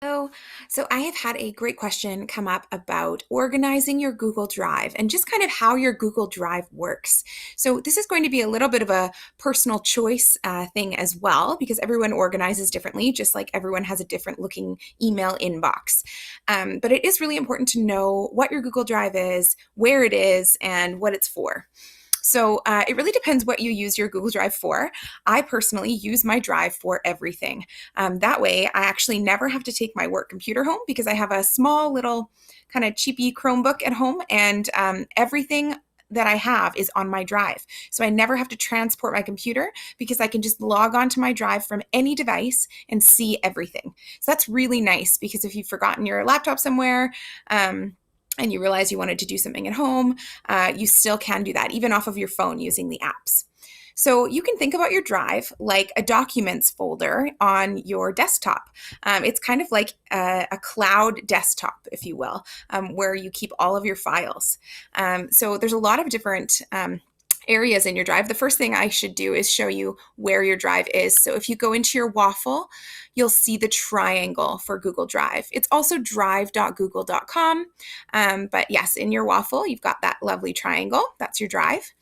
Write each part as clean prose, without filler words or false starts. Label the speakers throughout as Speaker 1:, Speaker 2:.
Speaker 1: So, so I have had a great question come up about organizing your Google Drive and just kind of how your Google Drive works. So this is going to be a little bit of a personal choice thing as well, because everyone organizes differently, just like everyone has a different looking email inbox. But it is really important to know what your Google Drive is, where it is, and what it's for. So it really depends what you use your Google Drive for. I personally use my Drive for everything. That way, I actually never have to take my work computer home because I have a small little kind of cheapy Chromebook at home, and everything that I have is on my Drive. So I never have to transport my computer because I can just log onto my Drive from any device and see everything. So that's really nice because if you've forgotten your laptop somewhere, and you realize you wanted to do something at home, you still can do that, even off of your phone using the apps. So you can think about your Drive like a documents folder on your desktop. It's kind of like a cloud desktop, if you will, where you keep all of your files. So there's a lot of different areas in your Drive. The first thing I should do is show you where your Drive is. So if you go into your waffle, you'll see the triangle for Google Drive. It's also drive.google.com. But yes, in your waffle, you've got that lovely triangle. That's your Drive.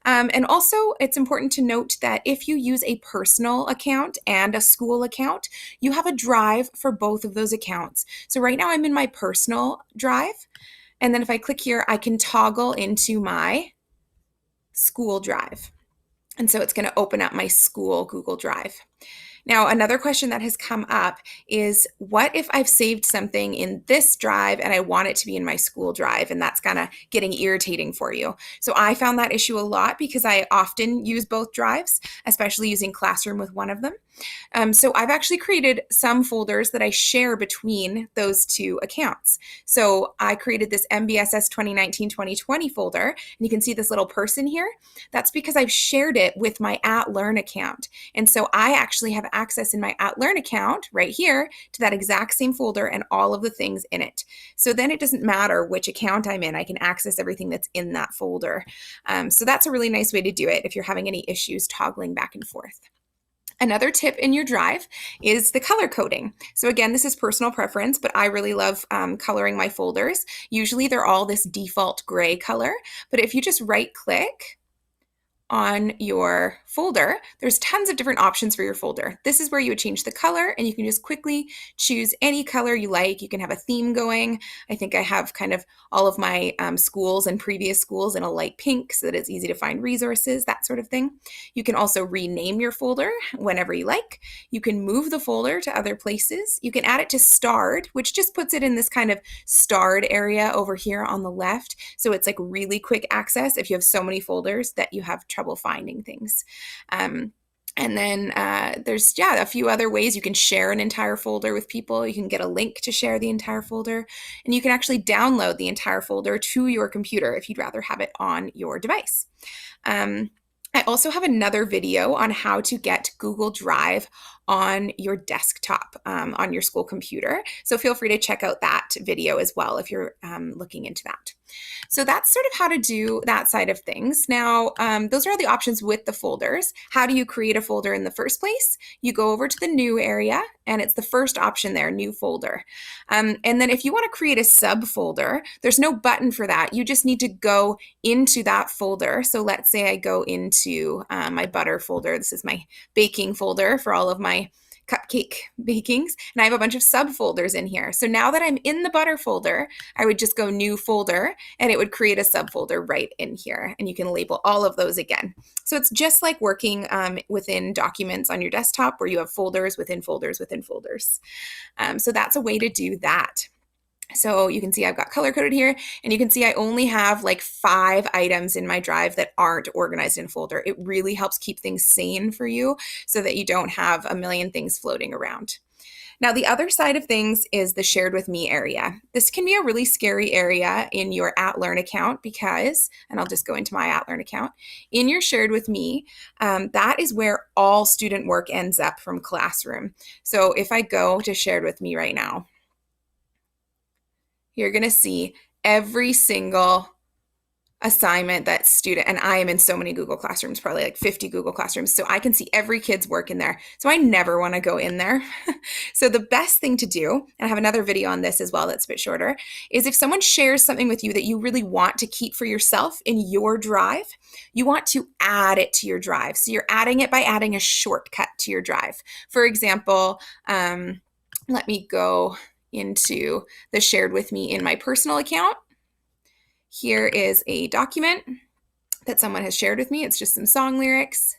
Speaker 1: And also, it's important to note that if you use a personal account and a school account, you have a Drive for both of those accounts. So right now I'm in my personal Drive. And then if I click here, I can toggle into my school Drive. And so it's going to open up my school Google Drive. Now, another question that has come up is, what if I've saved something in this drive and I want it to be in my school drive? And that's kind of getting irritating for you. So I found that issue a lot because I often use both drives, especially using Classroom with one of them. So I've actually created some folders that I share between those two accounts. So I created this MBSS 2019-2020 folder, and you can see this little person here. That's because I've shared it with my @Learn account. And so I actually have access in my @Learn account right here to that exact same folder and all of the things in it. So then it doesn't matter which account I'm in, I can access everything that's in that folder. So that's a really nice way to do it if you're having any issues toggling back and forth. Another tip in your Drive is the color coding. So again, this is personal preference, but I really love coloring my folders. Usually they're all this default gray color, but if you just right click on your folder, there's tons of different options for your folder. This is where you would change the color, and you can just quickly choose any color you like. You can have a theme going. I think I have kind of all of my schools and previous schools in a light pink so that it's easy to find resources, that sort of thing. You can also rename your folder whenever you like. You can move the folder to other places. You can add it to starred, which just puts it in this kind of starred area over here on the left. So it's like really quick access if you have so many folders that you have trouble finding things. And then there's a few other ways you can share an entire folder with people. You can get a link to share the entire folder, and you can actually download the entire folder to your computer if you'd rather have it on your device. I also have another video on how to get Google Drive on your desktop on your school computer. So feel free to check out that video as well if you're looking into that. So that's sort of how to do that side of things. Now, those are all the options with the folders. How do you create a folder in the first place? You go over to the new area, and it's the first option there, new folder. And then if you want to create a subfolder, there's no button for that. You just need to go into that folder. So let's say I go into my butter folder. This is my baking folder for all of my cupcake bakings, and I have a bunch of subfolders in here. So now that I'm in the butter folder, I would just go new folder, and it would create a subfolder right in here, and you can label all of those again. So it's just like working within documents on your desktop where you have folders within folders within folders. So that's a way to do that. So you can see I've got color coded here, and you can see I only have like 5 items in my Drive that aren't organized in folder. It really helps keep things sane for you so that you don't have a million things floating around. Now, the other side of things is the shared with me area. This can be a really scary area in your @Learn account because, and I'll just go into my @Learn account, in your shared with me, that is where all student work ends up from Classroom. So if I go to shared with me right now, you're going to see every single assignment that student, and I am in so many Google Classrooms, probably like 50 Google Classrooms, so I can see every kid's work in there. So I never want to go in there. So the best thing to do, and I have another video on this as well that's a bit shorter, is if someone shares something with you that you really want to keep for yourself in your drive, you want to add it to your drive. So you're adding it by adding a shortcut to your drive. For example, let me go into the shared with me in my personal account. Here is a document that someone has shared with me. It's just some song lyrics.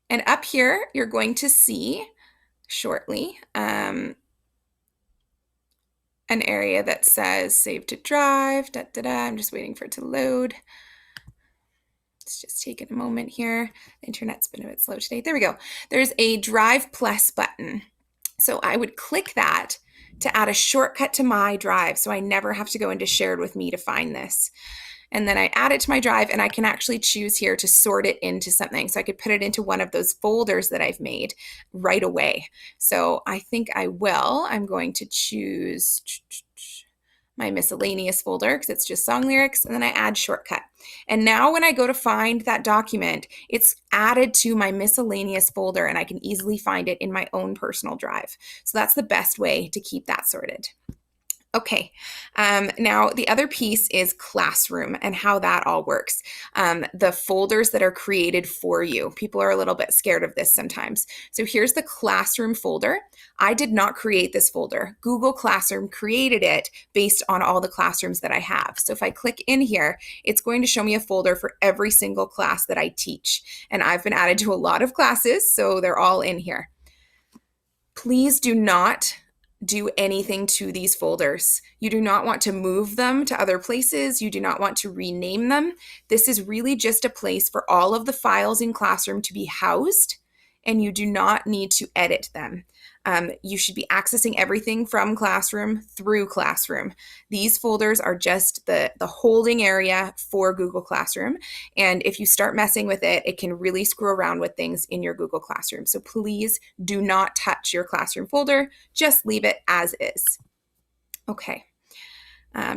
Speaker 1: And up here, you're going to see shortly an area that says save to drive, I'm just waiting for it to load. It's just taking a moment here. The internet's been a bit slow today. There we go. There's a Drive Plus button. So I would click that to add a shortcut to my drive, so I never have to go into shared with me to find this. And then I add it to my drive, and I can actually choose here to sort it into something. So I could put it into one of those folders that I've made right away. So I think I will. I'm going to choose my miscellaneous folder because it's just song lyrics, and then I add shortcut. And now when I go to find that document, it's added to my miscellaneous folder, and I can easily find it in my own personal drive. So that's the best way to keep that sorted. Okay, now the other piece is Classroom and how that all works. The folders that are created for you. People are a little bit scared of this sometimes. So here's the Classroom folder. I did not create this folder. Google Classroom created it based on all the classrooms that I have. So if I click in here, it's going to show me a folder for every single class that I teach. And I've been added to a lot of classes, so they're all in here. Please do not do anything to these folders. You do not want to move them to other places. You do not want to rename them. This is really just a place for all of the files in Classroom to be housed, and you do not need to edit them. You should be accessing everything from Classroom through Classroom. These folders are just the holding area for Google Classroom. And if you start messing with it, it can really screw around with things in your Google Classroom. So please do not touch your Classroom folder. Just leave it as is. Okay.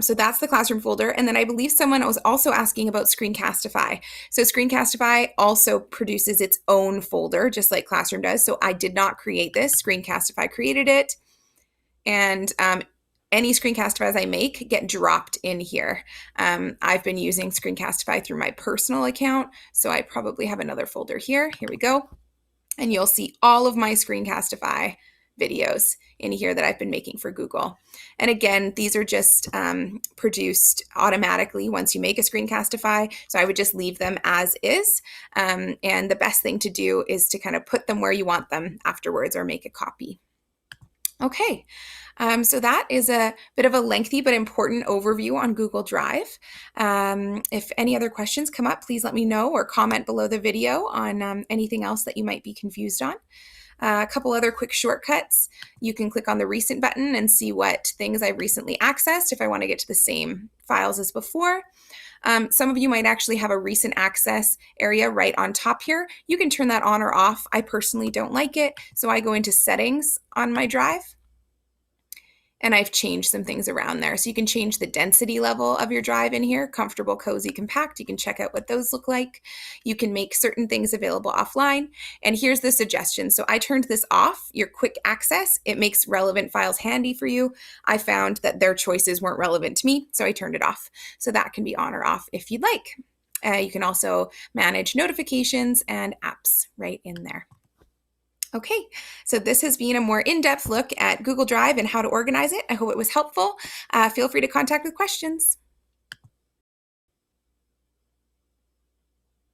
Speaker 1: So that's the Classroom folder. And then I believe someone was also asking about Screencastify. So Screencastify also produces its own folder, just like Classroom does. So I did not create this. Screencastify created it. And any Screencastifys I make get dropped in here. I've been using Screencastify through my personal account, so I probably have another folder here. Here we go. And you'll see all of my Screencastify videos in here that I've been making for Google. And again, these are just produced automatically once you make a Screencastify. So I would just leave them as is. And the best thing to do is to kind of put them where you want them afterwards or make a copy. Okay, so that is a bit of a lengthy but important overview on Google Drive. If any other questions come up, please let me know or comment below the video on anything else that you might be confused on. A couple other quick shortcuts. You can click on the recent button and see what things I've recently accessed if I want to get to the same files as before. Some of you might actually have a recent access area right on top here. You can turn that on or off. I personally don't like it, so I go into settings on my drive. And I've changed some things around there. So you can change the density level of your drive in here, comfortable, cozy, compact. You can check out what those look like. You can make certain things available offline. And here's the suggestion. So I turned this off, your quick access. It makes relevant files handy for you. I found that their choices weren't relevant to me, so I turned it off. So that can be on or off if you'd like. You can also manage notifications and apps right in there. Okay, so this has been a more in-depth look at Google Drive and how to organize it. I hope it was helpful. Feel free to contact with questions.